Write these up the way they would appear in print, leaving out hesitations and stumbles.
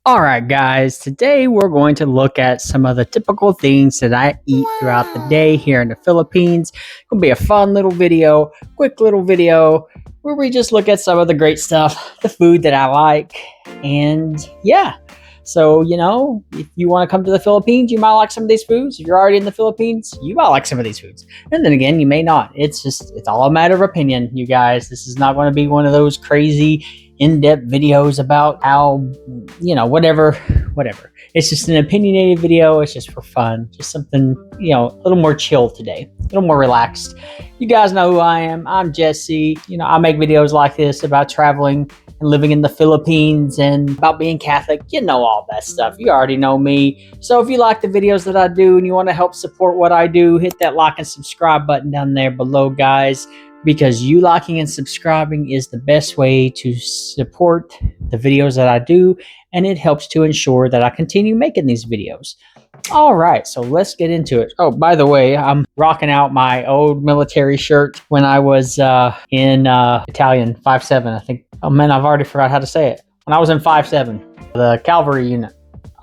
All right, guys, today we're going to look at some of the typical things that I eat throughout the day here in the Philippines. It's going to be a fun little video, quick little video where we just look at some of the great stuff, the food that I like, and yeah. So, if you want to come to the Philippines, you might like some of these foods. If you're already in the Philippines, you might like some of these foods. And then again, you may not. It's all a matter of opinion, you guys. This is not going to be one of those crazy in-depth videos about how, whatever. It's just an opinionated video. It's just for fun. Just something, a little more chill today, a little more relaxed. You guys know who I am. I'm Jesse. I make videos like this about traveling and living in the Philippines and about being Catholic. You know all that stuff. You already know me. So if you like the videos that I do and you want to help support what I do, hit that like and subscribe button down there below, guys, because you liking and subscribing is the best way to support the videos that I do, and it helps to ensure that I continue making these videos. All right, so let's get into it. Oh, by the way, I'm rocking out my old military shirt when I was in Battalion 5-7, I think. Oh man, I've already forgot how to say it. When I was in 5-7, the cavalry unit.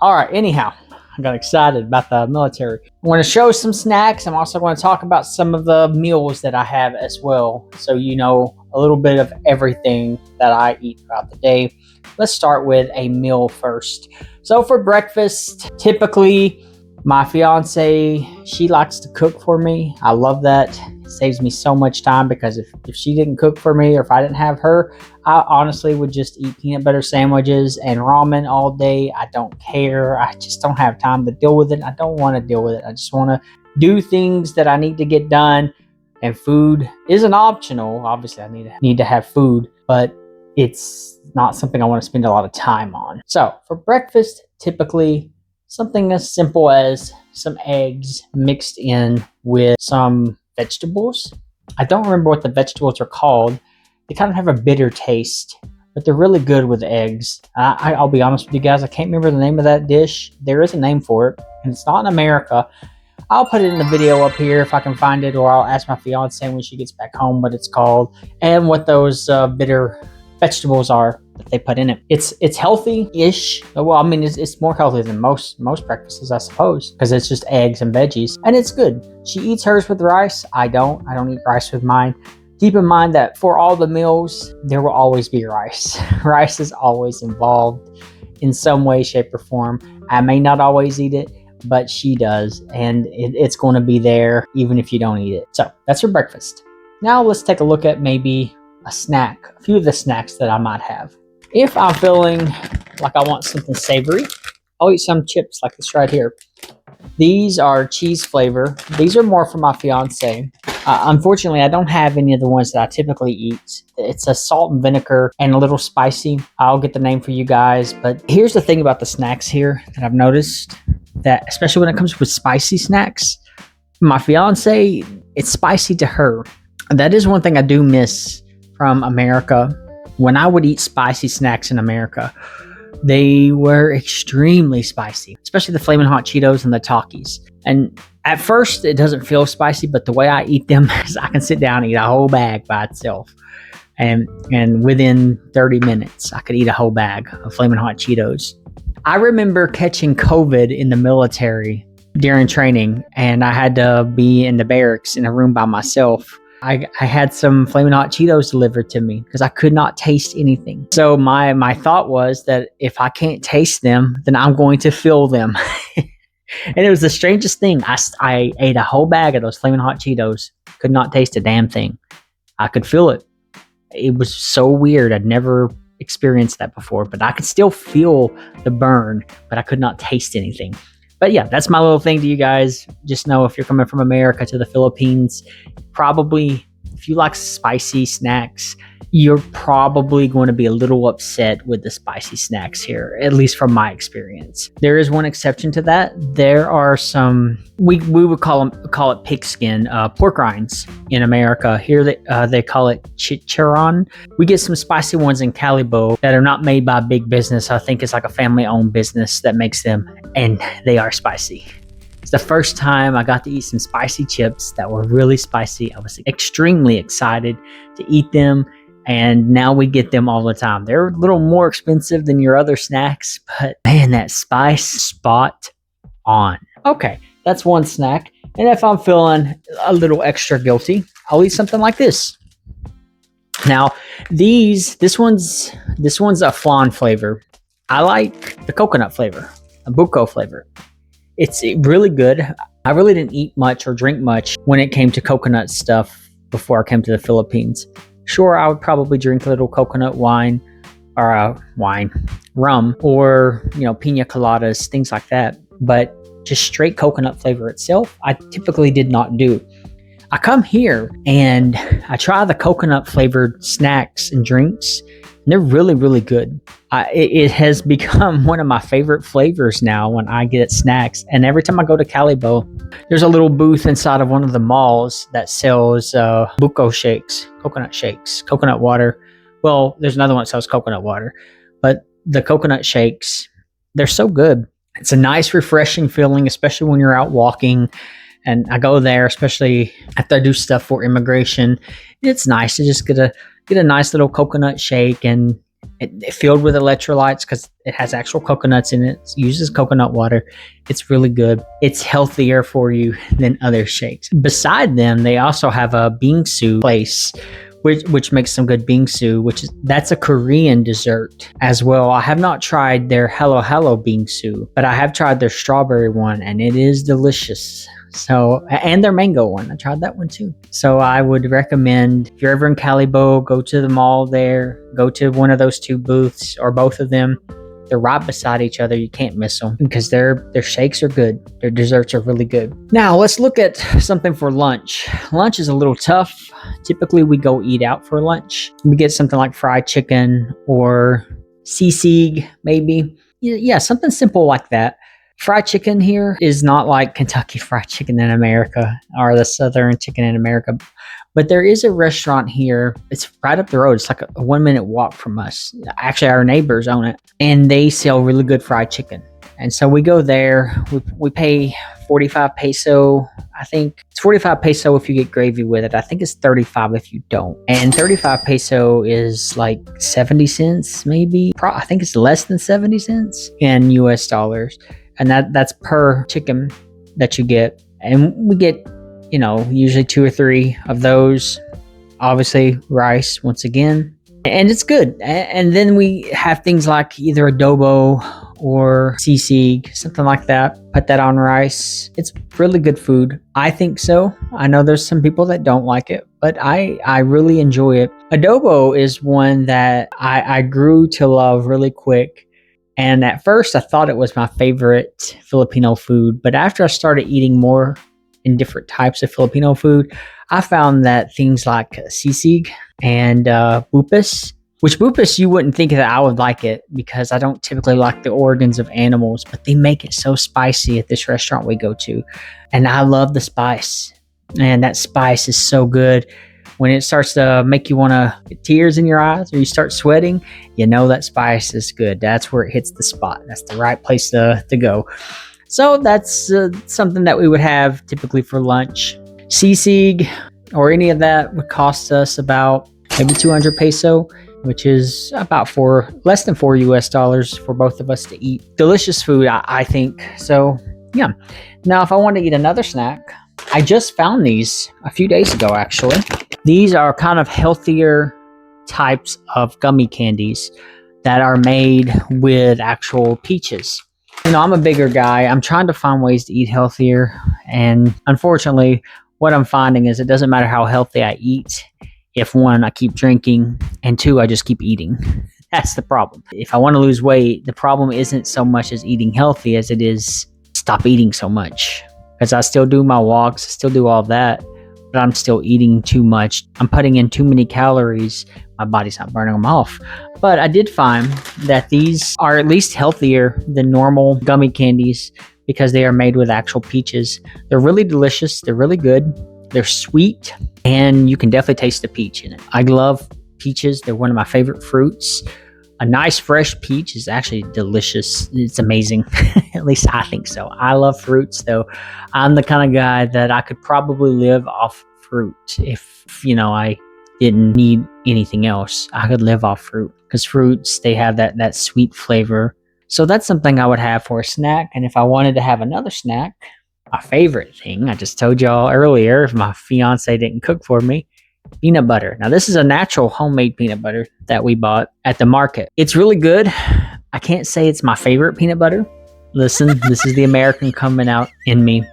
All right, anyhow, I got excited about the military. I want to show some snacks. I'm also going to talk about some of the meals that I have as well, so you know a little bit of everything that I eat throughout the day. Let's start with a meal first. So for breakfast, typically my fiance, she likes to cook for me. I love that. It saves me so much time because if she didn't cook for me or if I didn't have her, I honestly would just eat peanut butter sandwiches and ramen all day. I don't care. I just don't have time to deal with it. I don't want to deal with it. I just want to do things that I need to get done. And food isn't optional. Obviously, I need to have food, but it's not something I want to spend a lot of time on. So for breakfast, typically something as simple as some eggs mixed in with some vegetables. I don't remember what the vegetables are called. They kind of have a bitter taste, but they're really good with eggs. I'll be honest with you guys, I can't remember the name of that dish. There is a name for it, and it's not in America. I'll put it in the video up here if I can find it, or I'll ask my fiance when she gets back home what it's called and what those bitter vegetables are that they put in it. It's healthy-ish. Well, I mean, it's more healthy than most breakfasts, I suppose, because it's just eggs and veggies, and it's good. She eats hers with rice. I don't eat rice with mine. Keep in mind that for all the meals, there will always be rice. Rice is always involved in some way, shape, or form. I may not always eat it, but she does, and it's going to be there even if you don't eat it. So that's your breakfast. Now let's take a look at maybe a snack, a few of the snacks that I might have. If I'm feeling like I want something savory, I'll eat some chips like this right here. These are cheese flavor. These are more for my fiance. Unfortunately, I don't have any of the ones that I typically eat. It's a salt and vinegar and a little spicy. I'll get the name for you guys. But here's the thing about the snacks here that I've noticed, that especially when it comes with spicy snacks, my fiance, it's spicy to her. That is one thing I do miss from America. When I would eat spicy snacks in America, they were extremely spicy, especially the Flamin' Hot Cheetos and the Takis. And at first, it doesn't feel spicy, but the way I eat them is I can sit down and eat a whole bag by itself. And within 30 minutes, I could eat a whole bag of Flamin' Hot Cheetos. I remember catching COVID in the military during training, and I had to be in the barracks in a room by myself. I had some Flamin' Hot Cheetos delivered to me because I could not taste anything. So my thought was that if I can't taste them, then I'm going to feel them. And it was the strangest thing. I ate a whole bag of those Flamin' Hot Cheetos, could not taste a damn thing. I could feel it. It was so weird. I'd never experienced that before, but I could still feel the burn, but I could not taste anything. But yeah, that's my little thing to you guys. Just know if you're coming from America to the Philippines, probably if you like spicy snacks, you're probably going to be a little upset with the spicy snacks here, at least from my experience. There is one exception to that. There are some, we would call it pigskin, pork rinds in America. Here they call it chicharron. We get some spicy ones in Calibo that are not made by a big business. I think it's like a family-owned business that makes them, and they are spicy. It's the first time I got to eat some spicy chips that were really spicy. I was extremely excited to eat them. And now we get them all the time. They're a little more expensive than your other snacks, but man, that spice, spot on. Okay, that's one snack. And if I'm feeling a little extra guilty, I'll eat something like this. Now, this one's a flan flavor. I like the coconut flavor, a buko flavor. It's really good. I really didn't eat much or drink much when it came to coconut stuff before I came to the Philippines. Sure, I would probably drink a little coconut wine or rum, or pina coladas, things like that. But just straight coconut flavor itself, I typically did not do. I come here and I try the coconut flavored snacks and drinks, and they're really, really good. It has become one of my favorite flavors now when I get snacks. And every time I go to Calibo, there's a little booth inside of one of the malls that sells buko shakes, coconut water. Well, there's another one that sells coconut water, but the coconut shakes, they're so good. It's a nice, refreshing feeling, especially when you're out walking. And I go there, especially after I do stuff for immigration. It's nice to just get a nice little coconut shake, and it filled with electrolytes because it has actual coconuts in it. It uses coconut water. It's really good. It's healthier for you than other shakes. Beside them, they also have a bingsu place, which makes some good bingsu, that's a Korean dessert as well. I have not tried their Hello bingsu, but I have tried their strawberry one, and it is delicious. So, and their mango one, I tried that one too. So I would recommend, if you're ever in Calibo, go to the mall there, go to one of those two booths or both of them. They're right beside each other. You can't miss them because their shakes are good. Their desserts are really good. Now let's look at something for lunch. Lunch is a little tough. Typically we go eat out for lunch. We get something like fried chicken or sisig maybe. Yeah, something simple like that. Fried chicken here is not like Kentucky Fried Chicken in America or the Southern Chicken in America. But there is a restaurant here. It's right up the road. It's like a 1 minute walk from us. Actually, our neighbors own it. And they sell really good fried chicken. And so we go there. We pay 45 peso. I think it's 45 peso if you get gravy with it. I think it's 35 if you don't. And 35 peso is like 70 cents maybe. I think it's less than 70 cents in US dollars. And that's per chicken that you get. And we get usually 2 or 3 of those. Obviously, rice once again. And it's good. And then we have things like either adobo or sisig, something like that. Put that on rice. It's really good food. I think so. I know there's some people that don't like it, but I really enjoy it. Adobo is one that I grew to love really quick. And at first, I thought it was my favorite Filipino food. But after I started eating more in different types of Filipino food, I found that things like sisig and bupas, which bupas you wouldn't think that I would like it because I don't typically like the organs of animals, but they make it so spicy at this restaurant we go to. And I love the spice. And that spice is so good. When it starts to make you want to get tears in your eyes or you start sweating, that spice is good. That's where it hits the spot. That's the right place to go. So that's something that we would have typically for lunch. Sisig or any of that would cost us about maybe 200 peso, which is about less than $4 US for both of us to eat. Delicious food, I think. So yeah. Now, if I want to eat another snack, I just found these a few days ago, actually. These are kind of healthier types of gummy candies that are made with actual peaches. I'm a bigger guy. I'm trying to find ways to eat healthier. And unfortunately, what I'm finding is it doesn't matter how healthy I eat if 1, I keep drinking, and 2, I just keep eating. That's the problem. If I want to lose weight, the problem isn't so much as eating healthy as it is stop eating so much. Because I still do my walks, I still do all that, but I'm still eating too much. I'm putting in too many calories. My body's not burning them off. But I did find that these are at least healthier than normal gummy candies because they are made with actual peaches. They're really delicious. They're really good. They're sweet, and you can definitely taste the peach in it. I love peaches. They're one of my favorite fruits. A nice fresh peach is actually delicious. It's amazing. At least I think so. I love fruits, though. I'm the kind of guy that I could probably live off fruit if, I didn't need anything else. I could live off fruit because fruits, they have that sweet flavor. So that's something I would have for a snack. And if I wanted to have another snack, my favorite thing, I just told y'all earlier, if my fiance didn't cook for me, peanut butter. Now, this is a natural homemade peanut butter that we bought at the market. It's really good. I can't say it's my favorite peanut butter. Listen, this is the American coming out in me.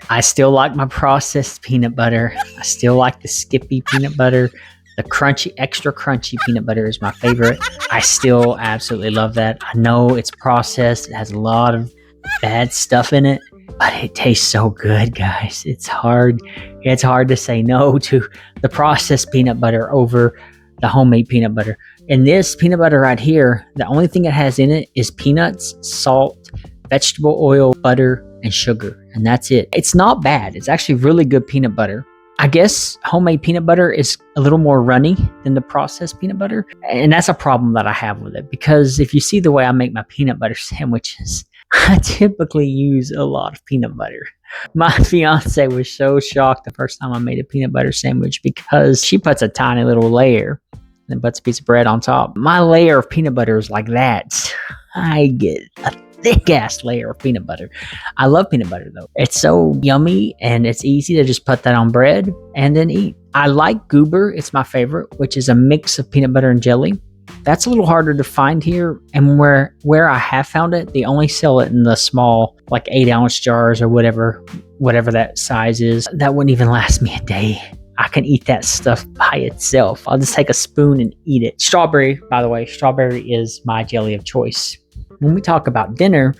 I still like my processed peanut butter. I still like the Skippy peanut butter. The crunchy, extra crunchy peanut butter is my favorite. I still absolutely love that. I know it's processed. It has a lot of bad stuff in it, but it tastes so good, guys. It's hard to say no to the processed peanut butter over the homemade peanut butter. And this peanut butter right here, the only thing it has in it is peanuts, salt, vegetable oil, butter, and sugar. And that's it. It's not bad. It's actually really good peanut butter. I guess homemade peanut butter is a little more runny than the processed peanut butter. And that's a problem that I have with it, because if you see the way I make my peanut butter sandwiches, I typically use a lot of peanut butter. My fiance was so shocked the first time I made a peanut butter sandwich because she puts a tiny little layer and then puts a piece of bread on top. My layer of peanut butter is like that. I get a thick ass layer of peanut butter. I love peanut butter though. It's so yummy and it's easy to just put that on bread and then eat. I like Goober. It's my favorite, which is a mix of peanut butter and jelly. That's a little harder to find here, and where I have found it, they only sell it in the small, like 8-ounce jars or whatever that size is. That wouldn't even last me a day. I can eat that stuff by itself. I'll just take a spoon and eat it. Strawberry, by the way, strawberry is my jelly of choice. When we talk about dinner,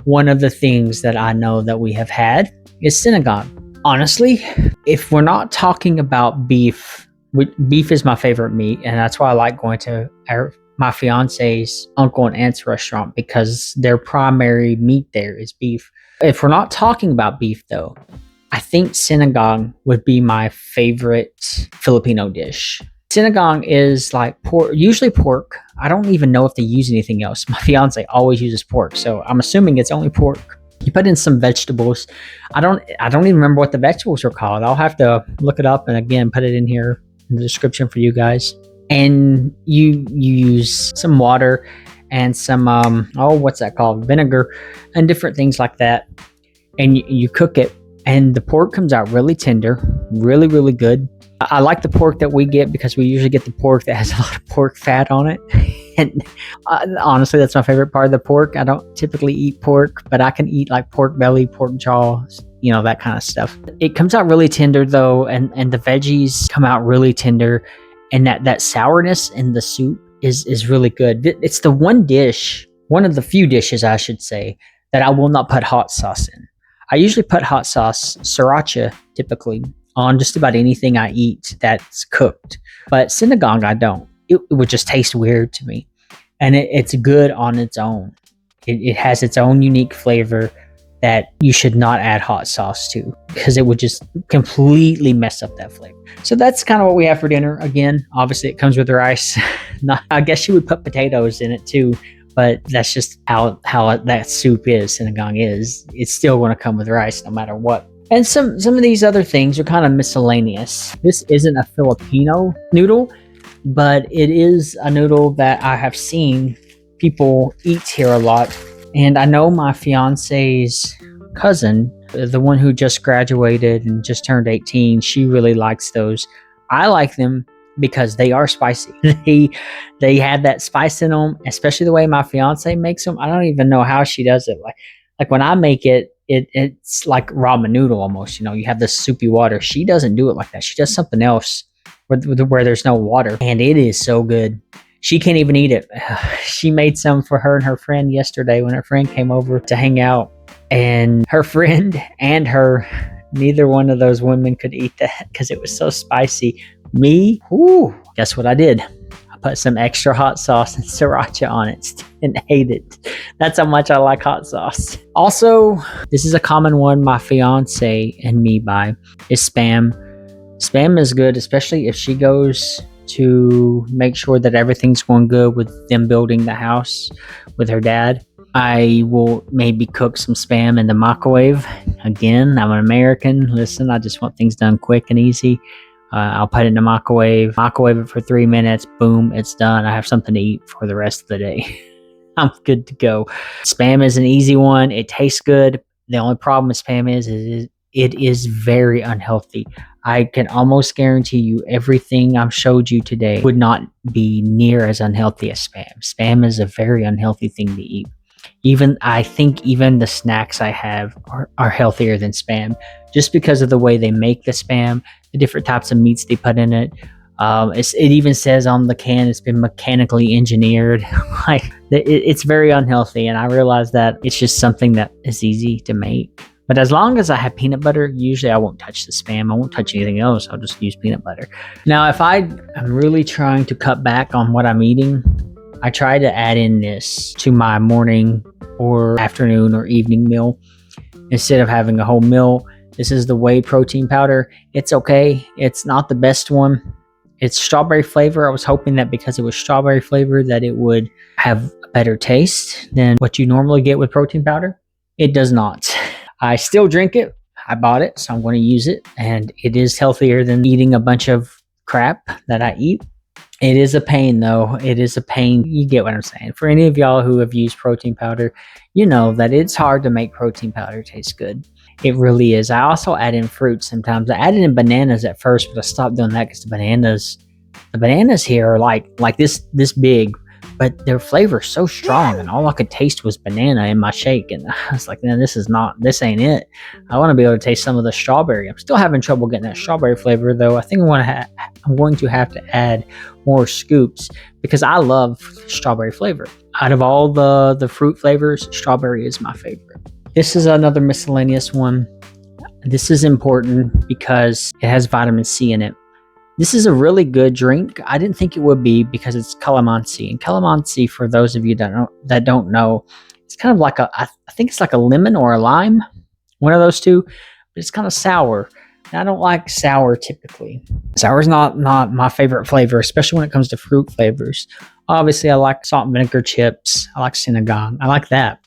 one of the things that I know that we have had is synagogue. Honestly, if we're not talking about beef, beef is my favorite meat, and that's why I like going to my fiance's uncle and aunt's restaurant, because their primary meat there is beef. If we're not talking about beef though, I think sinigang would be my favorite Filipino dish. Sinigang is like pork, usually pork. I don't even know if they use anything else. My fiance always uses pork, so I'm assuming it's only pork. You put in some vegetables. I don't even remember what the vegetables are called. I'll have to look it up and again put it in here in the description for you guys. And you use some water and some what's that called? Vinegar and different things like that. And you cook it, and the pork comes out really tender, really, really good. I like the pork that we get because we usually get the pork that has a lot of pork fat on it. And honestly, that's my favorite part of the pork. I don't typically eat pork, but I can eat like pork belly, pork jaw, that kind of stuff. It comes out really tender though, and the veggies come out really tender, and that sourness in the soup is really good. It's the one of the few dishes, I should say, that I will not put hot sauce in. I usually put hot sauce, sriracha typically, on just about anything I eat that's cooked. But sinigang, I don't. It would just taste weird to me. And it's good on its own. It has its own unique flavor that you should not add hot sauce to, because it would just completely mess up that flavor. So that's kind of what we have for dinner. Again, obviously it comes with rice. I guess you would put potatoes in it too, but that's just how that soup is, sinigang is. It's still going to come with rice no matter what. And some of these other things are kind of miscellaneous. This isn't a Filipino noodle, but it is a noodle that I have seen people eat here a lot. And I know my fiance's cousin, the one who just graduated and just turned 18, she really likes those. I like them because they are spicy. They have that spice in them, especially the way my fiance makes them. I don't even know how she does it. Like when I make it, it's like ramen noodle almost. You have this soupy water. She doesn't do it like that. She does something else where there's no water, and it is so good. She can't even eat it. She made some for her and her friend yesterday when her friend came over to hang out, and her friend and her, neither one of those women could eat that because it was so spicy. Me, guess what I did? I put some extra hot sauce and sriracha on it and ate it. That's how much I like hot sauce. Also, this is a common one my fiance and me buy, is Spam. Spam is good, especially if she goes to make sure that everything's going good with them building the house with her dad. I will maybe cook some Spam in the microwave. Again, I'm an American. Listen, I just want things done quick and easy. I'll put it in the microwave it for 3 minutes. Boom, it's done. I have something to eat for the rest of the day. I'm good to go. Spam is an easy one. It tastes good. The only problem with spam is it is very unhealthy. I can almost guarantee you everything I've showed you today would not be near as unhealthy as spam. Spam is a very unhealthy thing to eat. I think even the snacks I have are healthier than spam, just because of the way they make the spam, the different types of meats they put in it. It even says on the can it's been mechanically engineered. It's very unhealthy, and I realize that it's just something that is easy to make. But as long as I have peanut butter, usually I won't touch the spam. I won't touch anything else. I'll just use peanut butter. Now, if I am really trying to cut back on what I'm eating, I try to add in this to my morning or afternoon or evening meal instead of having a whole meal. This is the whey protein powder. It's okay. It's not the best one. It's strawberry flavor. I was hoping that because it was strawberry flavor that it would have a better taste than what you normally get with protein powder. It does not. I still drink it. I bought it, so I'm going to use it. And it is healthier than eating a bunch of crap that I eat. It is a pain, though. It is a pain. You get what I'm saying. For any of y'all who have used protein powder, you know that it's hard to make protein powder taste good. It really is. I also add in fruit sometimes. I added in bananas at first, but I stopped doing that because the bananas here are like this big, but their flavor is so strong, and all I could taste was banana in my shake. And I was like, man, this ain't it. I want to be able to taste some of the strawberry. I'm still having trouble getting that strawberry flavor, though. I think I'm going to have to add more scoops because I love strawberry flavor. Out of all the fruit flavors, strawberry is my favorite. This is another miscellaneous one. This is important because it has vitamin C in it. This is a really good drink. I didn't think it would be because it's calamansi. And calamansi, for those of you that don't know, it's kind of like I think it's like a lemon or a lime, one of those two, but it's kind of sour. And I don't like sour typically. Sour is not my favorite flavor, especially when it comes to fruit flavors. Obviously, I like salt and vinegar chips. I like Sagong. I like that.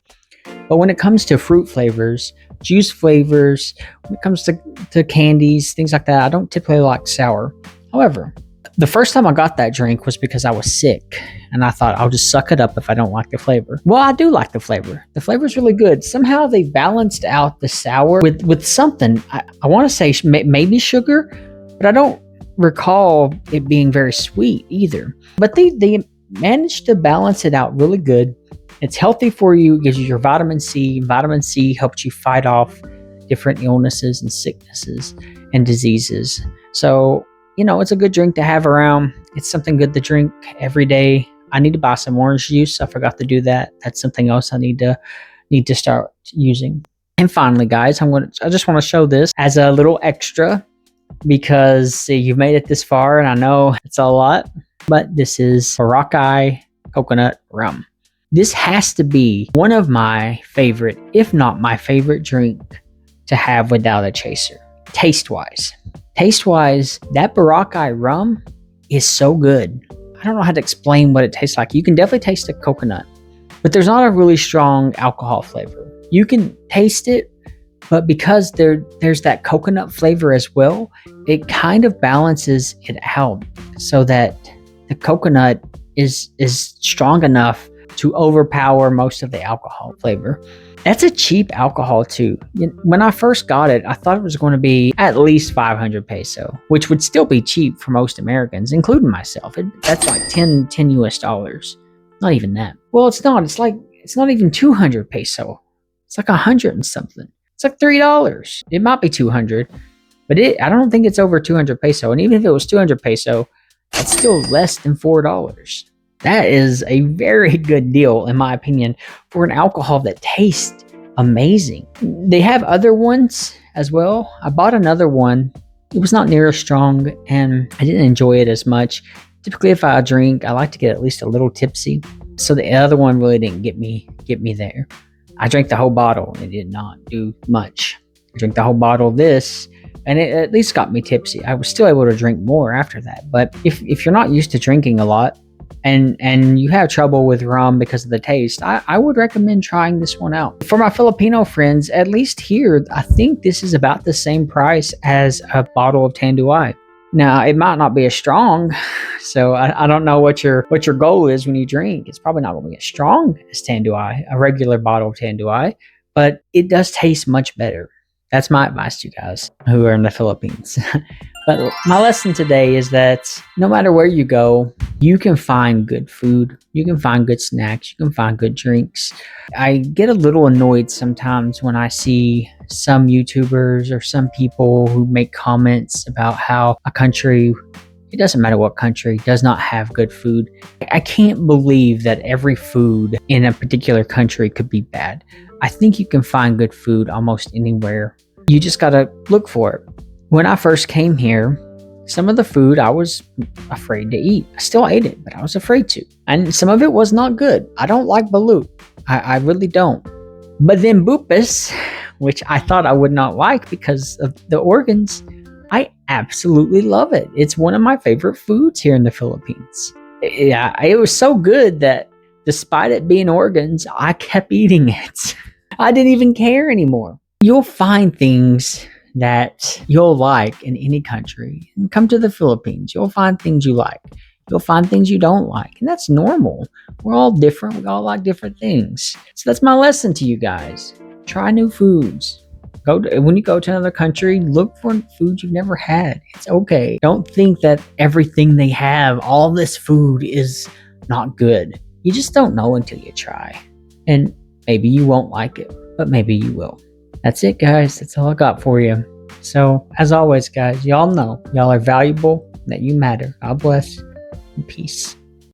But when it comes to fruit flavors, juice flavors, when it comes to candies, things like that, I don't typically like sour. However, the first time I got that drink was because I was sick, and I thought I'll just suck it up if I don't like the flavor. Well, I do like the flavor. The flavor is really good. Somehow they balanced out the sour with something. I want to say maybe sugar, but I don't recall it being very sweet either. But they managed to balance it out really good. It's healthy for you, gives you your vitamin C. Vitamin C helps you fight off different illnesses and sicknesses and diseases. So, it's a good drink to have around. It's something good to drink every day. I need to buy some orange juice. I forgot to do that. That's something else I need to start using. And finally, guys, I just want to show this as a little extra because you've made it this far, and I know it's a lot, but this is Boracay coconut rum. This has to be one of my favorite, if not my favorite drink to have without a chaser. Taste-wise, that Boracay rum is so good. I don't know how to explain what it tastes like. You can definitely taste the coconut, but there's not a really strong alcohol flavor. You can taste it, but because there's that coconut flavor as well, it kind of balances it out so that the coconut is strong enough to overpower most of the alcohol flavor. That's a cheap alcohol too. When I first got it, I thought it was going to be at least 500 peso, which would still be cheap for most Americans, including myself. That's like 10 US dollars. Not even that. Well, it's not. It's not even 200 peso. It's like 100 and something. It's like $3. It might be 200, but I don't think it's over 200 peso. And even if it was 200 peso, that's still less than $4. That is a very good deal, in my opinion, for an alcohol that tastes amazing. They have other ones as well. I bought another one. It was not near as strong, and I didn't enjoy it as much. Typically, if I drink, I like to get at least a little tipsy. So the other one really didn't get me there. I drank the whole bottle, and it did not do much. I drank the whole bottle of this, and it at least got me tipsy. I was still able to drink more after that. But if you're not used to drinking a lot, and you have trouble with rum because of the taste, I would recommend trying this one out. For my Filipino friends, at least here, I think this is about the same price as a bottle of Tanduay. Now, it might not be as strong, so I don't know what your goal is when you drink. It's probably not going to be as strong as Tanduay, a regular bottle of Tanduay, but it does taste much better. That's my advice to you guys who are in the Philippines. But my lesson today is that no matter where you go, you can find good food, you can find good snacks, you can find good drinks. I get a little annoyed sometimes when I see some YouTubers or some people who make comments about how a country, it doesn't matter what country, does not have good food. I can't believe that every food in a particular country could be bad. I think you can find good food almost anywhere. You just gotta look for it. When I first came here, some of the food I was afraid to eat. I still ate it, but I was afraid to. And some of it was not good. I don't like balut. I really don't. But then bupas, which I thought I would not like because of the organs, I absolutely love it. It's one of my favorite foods here in the Philippines. Yeah, it was so good that despite it being organs, I kept eating it. I didn't even care anymore. You'll find things that you'll like in any country. And come to the Philippines, you'll find things you like. You'll find things you don't like. And that's normal. We're all different. We all like different things. So that's my lesson to you guys. Try new foods. When you go to another country, look for food you've never had. It's okay. Don't think that everything they have, all this food, is not good. You just don't know until you try. And maybe you won't like it, but maybe you will. That's it, guys. That's all I got for you. So, as always, guys, y'all know y'all are valuable, that you matter. God bless, and peace.